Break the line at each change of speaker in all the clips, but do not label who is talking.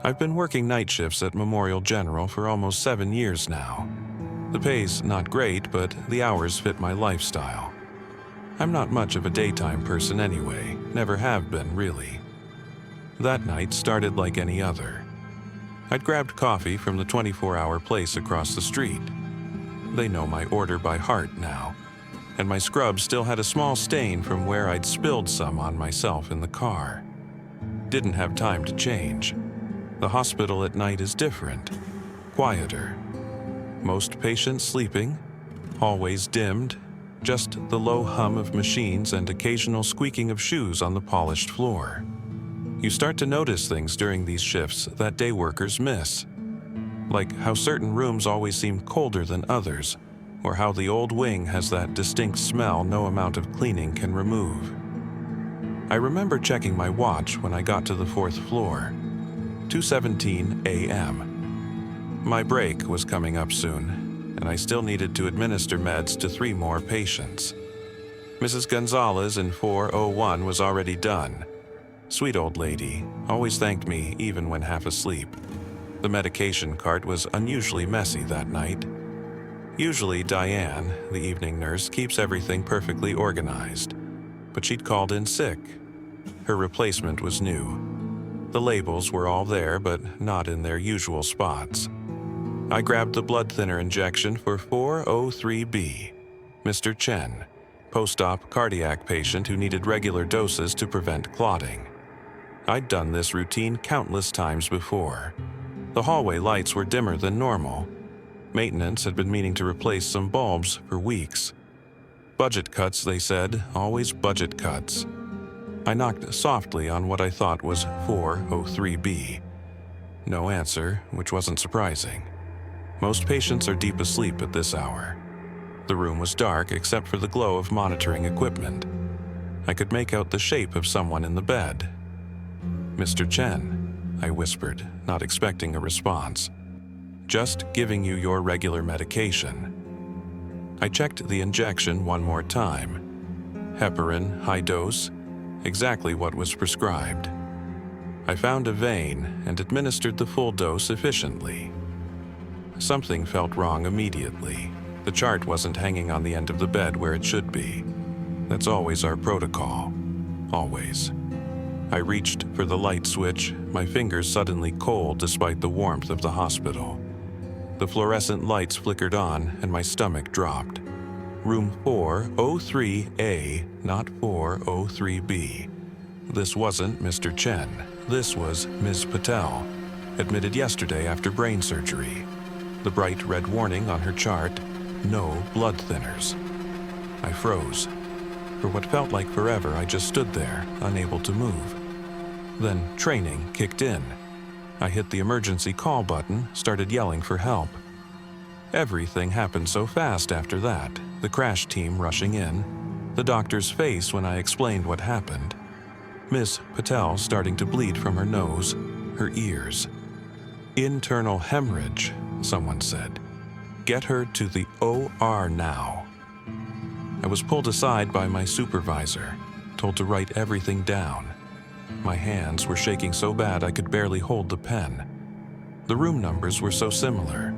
I've been working night shifts at Memorial General for almost 7 years now. The pay's not great, but the hours fit my lifestyle. I'm not much of a daytime person anyway, never have been really. That night started like any other. I'd grabbed coffee from the 24-hour place across the street. They know my order by heart now, and my scrub still had a small stain from where I'd spilled some on myself in the car. Didn't have time to change. The hospital at night is different, quieter. Most patients sleeping, hallways dimmed, just the low hum of machines and occasional squeaking of shoes on the polished floor. You start to notice things during these shifts that day workers miss, like how certain rooms always seem colder than others, or how the old wing has that distinct smell no amount of cleaning can remove. I remember checking my watch when I got to the 4th floor. 2:17 a.m. My break was coming up soon, and I still needed to administer meds to 3 more patients. Mrs. Gonzalez in 401 was already done. Sweet old lady, always thanked me even when half asleep. The medication cart was unusually messy that night. Usually Diane, the evening nurse, keeps everything perfectly organized, but she'd called in sick. Her replacement was new. The labels were all there, but not in their usual spots. I grabbed the blood thinner injection for 403B, Mr. Chen, post-op cardiac patient who needed regular doses to prevent clotting. I'd done this routine countless times before. The hallway lights were dimmer than normal. Maintenance had been meaning to replace some bulbs for weeks. Budget cuts, they said, always budget cuts. I knocked softly on what I thought was 403B. No answer, which wasn't surprising. Most patients are deep asleep at this hour. The room was dark except for the glow of monitoring equipment. I could make out the shape of someone in the bed. "Mr. Chen," I whispered, not expecting a response. "Just giving you your regular medication." I checked the injection one more time. Heparin, high dose, exactly what was prescribed. I found a vein and administered the full dose efficiently. Something felt wrong immediately. The chart wasn't hanging on the end of the bed where it should be. That's always our protocol. Always. I reached for the light switch, my fingers suddenly cold despite the warmth of the hospital. The fluorescent lights flickered on and my stomach dropped. Room 403A, not 403B. This wasn't Mr. Chen. This was Ms. Patel, admitted yesterday after brain surgery. The bright red warning on her chart, no blood thinners. I froze. For what felt like forever, I just stood there, unable to move. Then training kicked in. I hit the emergency call button, started yelling for help. Everything happened so fast after that, the crash team rushing in, the doctor's face when I explained what happened, Miss Patel starting to bleed from her nose, her ears. "Internal hemorrhage," someone said. "Get her to the OR now." I was pulled aside by my supervisor, told to write everything down. My hands were shaking so bad I could barely hold the pen. The room numbers were so similar.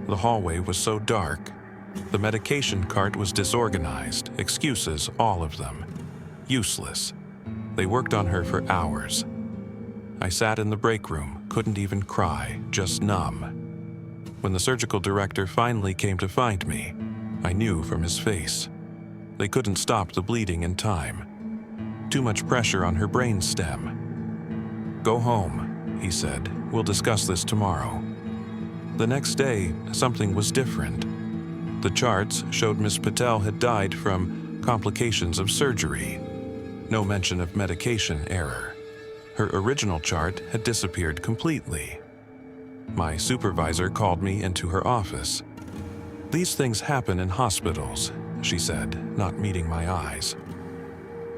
The hallway was so dark. The medication cart was disorganized, excuses, all of them. Useless. They worked on her for hours. I sat in the break room, couldn't even cry, just numb. When the surgical director finally came to find me, I knew from his face. They couldn't stop the bleeding in time. Too much pressure on her brain stem. "Go home," he said. "We'll discuss this tomorrow." The next day, something was different. The charts showed Miss Patel had died from complications of surgery. No mention of medication error. Her original chart had disappeared completely. My supervisor called me into her office. "These things happen in hospitals," she said, not meeting my eyes.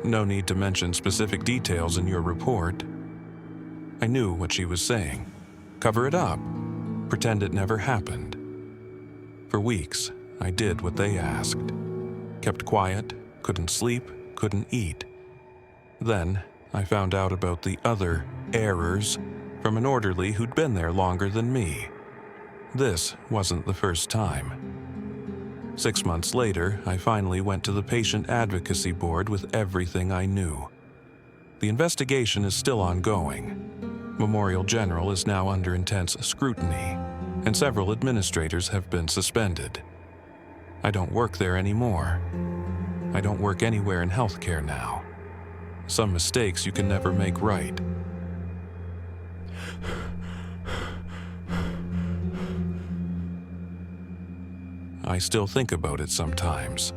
"No need to mention specific details in your report." I knew what she was saying. Cover it up. Pretend it never happened. For weeks, I did what they asked. Kept quiet, couldn't sleep, couldn't eat. Then, I found out about the other errors from an orderly who'd been there longer than me. This wasn't the first time. 6 months later, I finally went to the Patient Advocacy Board with everything I knew. The investigation is still ongoing. Memorial General is now under intense scrutiny, and several administrators have been suspended. I don't work there anymore. I don't work anywhere in healthcare now. Some mistakes you can never make right. I still think about it sometimes.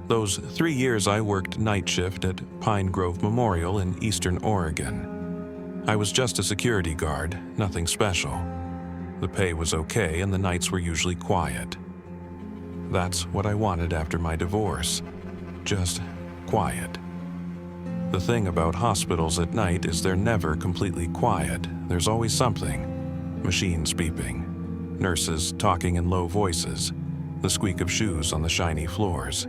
Those 3 years I worked night shift at Pine Grove Memorial in Eastern Oregon. I was just a security guard, nothing special. The pay was okay and the nights were usually quiet. That's what I wanted after my divorce. Just quiet. The thing about hospitals at night is they're never completely quiet. There's always something. Machines beeping, nurses talking in low voices, the squeak of shoes on the shiny floors.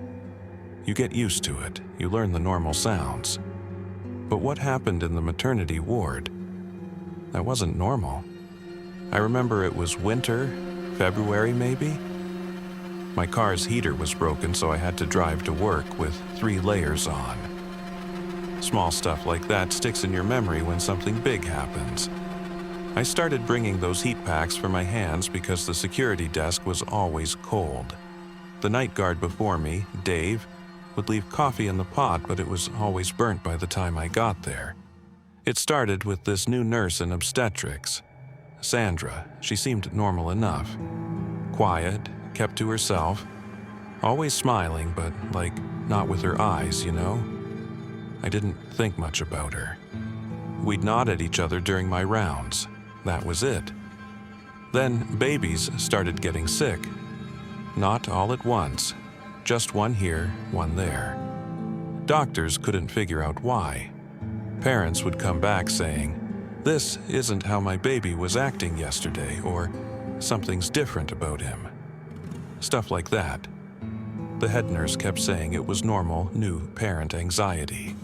You get used to it. You learn the normal sounds. But what happened in the maternity ward? That wasn't normal. I remember it was winter, February maybe? My car's heater was broken, so I had to drive to work with 3 layers on. Small stuff like that sticks in your memory when something big happens. I started bringing those heat packs for my hands because the security desk was always cold. The night guard before me, Dave, would leave coffee in the pot, but it was always burnt by the time I got there. It started with this new nurse in obstetrics. Sandra, she seemed normal enough. Quiet, kept to herself, always smiling, but not with her eyes, you know? I didn't think much about her. We'd nod at each other during my rounds. That was it. Then babies started getting sick. Not all at once, just one here, one there. Doctors couldn't figure out why. Parents would come back saying, "This isn't how my baby was acting yesterday," or "Something's different about him." Stuff like that. The head nurse kept saying it was normal new parent anxiety.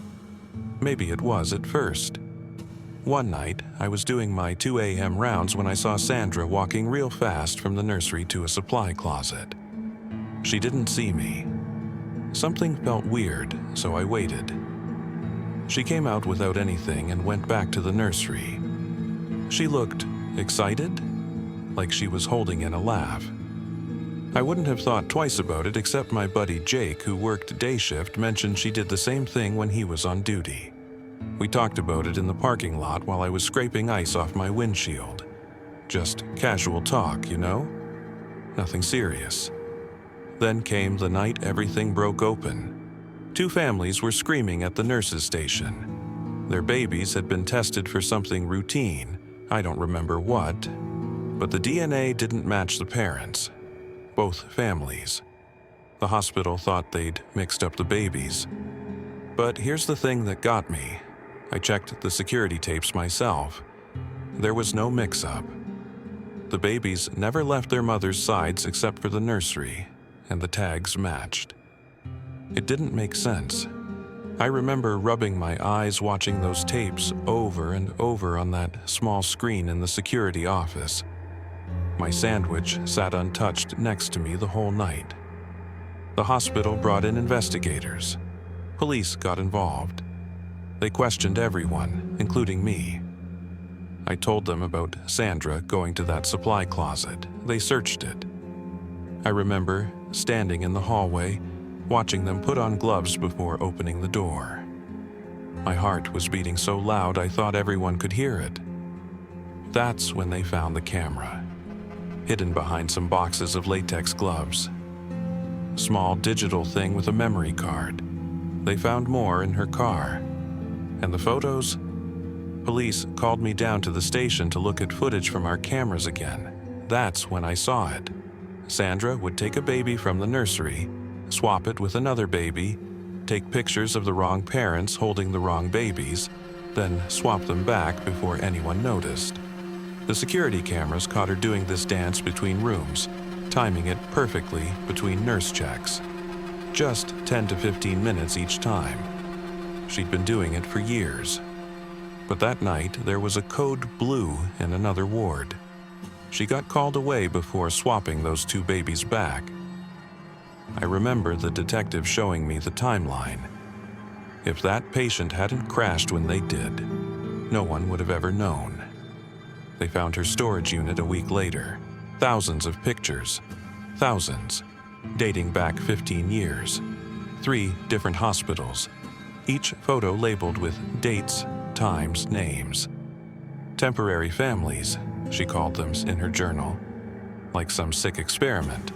Maybe it was at first. One night, I was doing my 2 a.m. rounds when I saw Sandra walking real fast from the nursery to a supply closet. She didn't see me. Something felt weird, so I waited. She came out without anything and went back to the nursery. She looked excited, like she was holding in a laugh. I wouldn't have thought twice about it, except my buddy Jake, who worked day shift, mentioned she did the same thing when he was on duty. We talked about it in the parking lot while I was scraping ice off my windshield. Just casual talk, you know? Nothing serious. Then came the night everything broke open. 2 families were screaming at the nurse's station. Their babies had been tested for something routine, I don't remember what, but the DNA didn't match the parents. Both families. The hospital thought they'd mixed up the babies. But here's the thing that got me. I checked the security tapes myself. There was no mix-up. The babies never left their mother's sides except for the nursery, and the tags matched. It didn't make sense. I remember rubbing my eyes watching those tapes over and over on that small screen in the security office. My sandwich sat untouched next to me the whole night. The hospital brought in investigators. Police got involved. They questioned everyone, including me. I told them about Sandra going to that supply closet. They searched it. I remember standing in the hallway, watching them put on gloves before opening the door. My heart was beating so loud I thought everyone could hear it. That's when they found the camera, hidden behind some boxes of latex gloves. Small digital thing with a memory card. They found more in her car. And the photos? Police called me down to the station to look at footage from our cameras again. That's when I saw it. Sandra would take a baby from the nursery, swap it with another baby, take pictures of the wrong parents holding the wrong babies, then swap them back before anyone noticed. The security cameras caught her doing this dance between rooms, timing it perfectly between nurse checks. Just 10 to 15 minutes each time. She'd been doing it for years. But that night, there was a code blue in another ward. She got called away before swapping those 2 babies back. I remember the detective showing me the timeline. If that patient hadn't crashed when they did, no one would have ever known. They found her storage unit a week later. Thousands of pictures. Thousands. Dating back 15 years. 3 different hospitals. Each photo labeled with dates, times, names. Temporary families, she called them in her journal, like some sick experiment.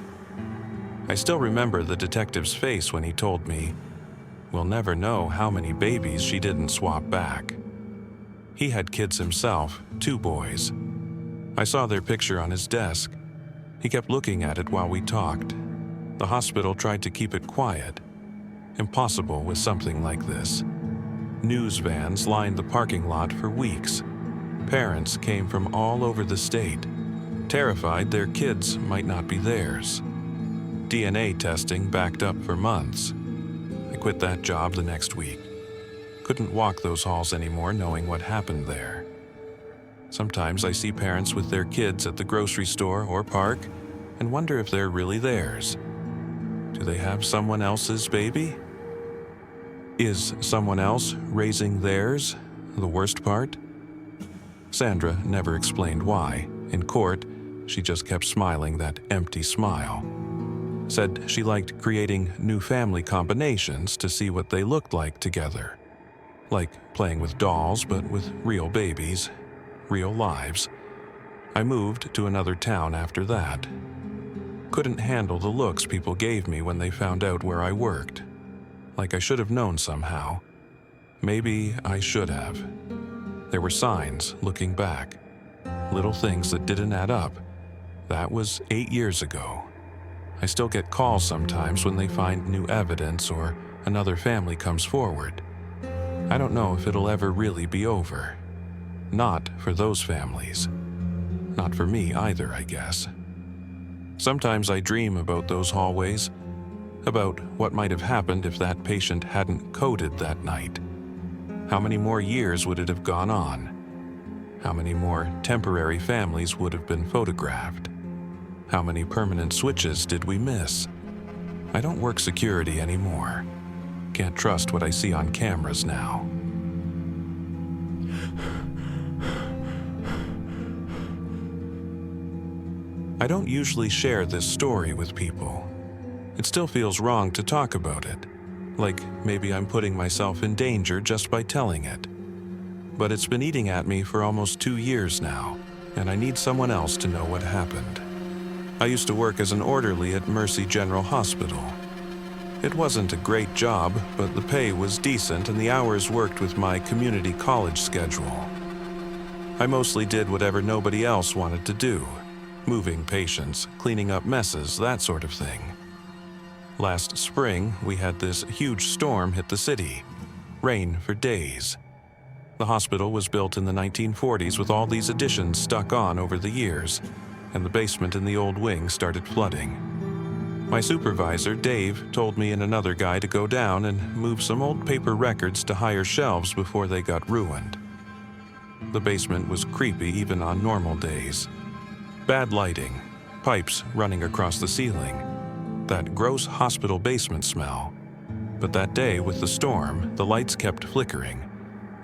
I still remember the detective's face when he told me, "We'll never know how many babies she didn't swap back." He had kids himself, 2 boys. I saw their picture on his desk. He kept looking at it while we talked. The hospital tried to keep it quiet. Impossible with something like this. News vans lined the parking lot for weeks. Parents came from all over the state, terrified their kids might not be theirs. DNA testing backed up for months. I quit that job the next week. Couldn't walk those halls anymore knowing what happened there. Sometimes I see parents with their kids at the grocery store or park and wonder if they're really theirs. Do they have someone else's baby? Is someone else raising theirs the worst part? Sandra never explained why. In court, she just kept smiling that empty smile. Said she liked creating new family combinations to see what they looked like together. Like playing with dolls, but with real babies, real lives. I moved to another town after that. Couldn't handle the looks people gave me when they found out where I worked. Like I should have known somehow. Maybe I should have. There were signs looking back. Little things that didn't add up. That was 8 years ago. I still get calls sometimes when they find new evidence or another family comes forward. I don't know if it'll ever really be over. Not for those families. Not for me either, I guess. Sometimes I dream about those hallways, about what might have happened if that patient hadn't coded that night. How many more years would it have gone on? How many more temporary families would have been photographed? How many permanent switches did we miss? I don't work security anymore. Can't trust what I see on cameras now. I don't usually share this story with people. It still feels wrong to talk about it, like maybe I'm putting myself in danger just by telling it. But it's been eating at me for almost 2 years now, and I need someone else to know what happened. I used to work as an orderly at Mercy General Hospital. It wasn't a great job, but the pay was decent and the hours worked with my community college schedule. I mostly did whatever nobody else wanted to do. Moving patients, cleaning up messes, that sort of thing. Last spring, we had this huge storm hit the city. Rain for days. The hospital was built in the 1940s with all these additions stuck on over the years, and the basement in the old wing started flooding. My supervisor, Dave, told me and another guy to go down and move some old paper records to higher shelves before they got ruined. The basement was creepy even on normal days. Bad lighting, pipes running across the ceiling, that gross hospital basement smell. But that day with the storm, the lights kept flickering,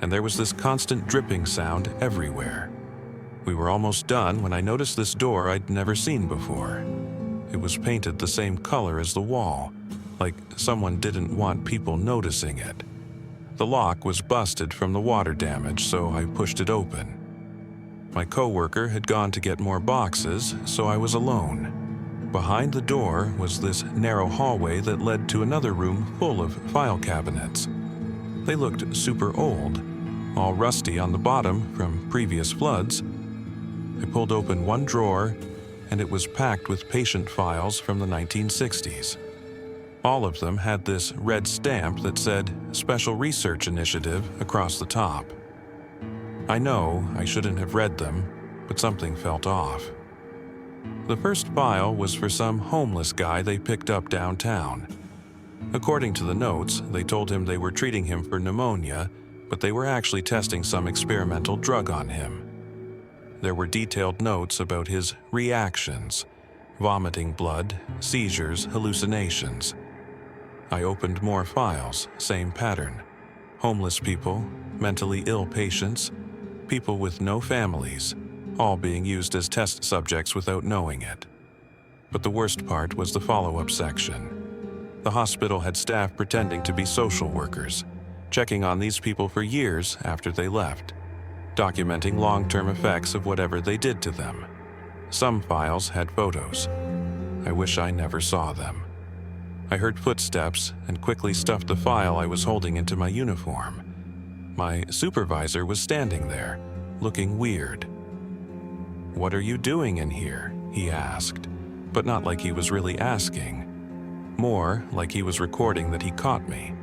and there was this constant dripping sound everywhere. We were almost done when I noticed this door I'd never seen before. It was painted the same color as the wall, like someone didn't want people noticing it. The lock was busted from the water damage, so I pushed it open. My coworker had gone to get more boxes, so I was alone. Behind the door was this narrow hallway that led to another room full of file cabinets. They looked super old, all rusty on the bottom from previous floods. I pulled open one drawer, and it was packed with patient files from the 1960s. All of them had this red stamp that said Special Research Initiative across the top. I know I shouldn't have read them, but something felt off. The first file was for some homeless guy they picked up downtown. According to the notes, they told him they were treating him for pneumonia, but they were actually testing some experimental drug on him. There were detailed notes about his reactions: vomiting blood, seizures, hallucinations. I opened more files, same pattern. Homeless people, mentally ill patients, people with no families, all being used as test subjects without knowing it. But the worst part was the follow-up section. The hospital had staff pretending to be social workers, checking on these people for years after they left, documenting long-term effects of whatever they did to them. Some files had photos. I wish I never saw them. I heard footsteps and quickly stuffed the file I was holding into my uniform. My supervisor was standing there, looking weird. "What are you doing in here?" he asked, but not like he was really asking. More like he was recording that he caught me.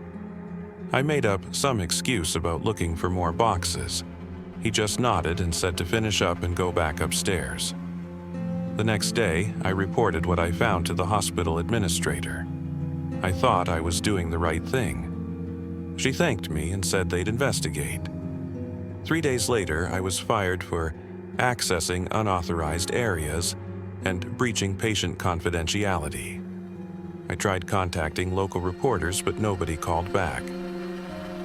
I made up some excuse about looking for more boxes. He just nodded and said to finish up and go back upstairs. The next day, I reported what I found to the hospital administrator. I thought I was doing the right thing. She thanked me and said they'd investigate. 3 days later, I was fired for accessing unauthorized areas and breaching patient confidentiality. I tried contacting local reporters, but nobody called back.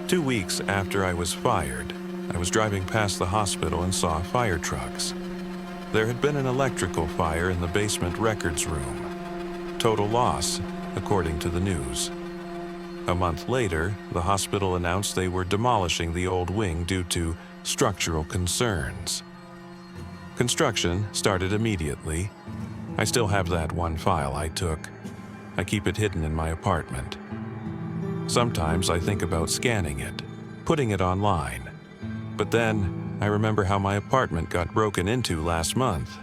2 weeks after I was fired, I was driving past the hospital and saw fire trucks. There had been an electrical fire in the basement records room. Total loss, according to the news. A month later, the hospital announced they were demolishing the old wing due to structural concerns. Construction started immediately. I still have that one file I took. I keep it hidden in my apartment. Sometimes I think about scanning it, putting it online. But then I remember how my apartment got broken into last month.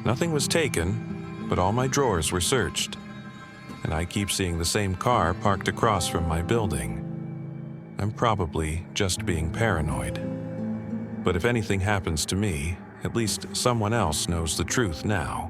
Nothing was taken, but all my drawers were searched. And I keep seeing the same car parked across from my building. I'm probably just being paranoid. But if anything happens to me, at least someone else knows the truth now.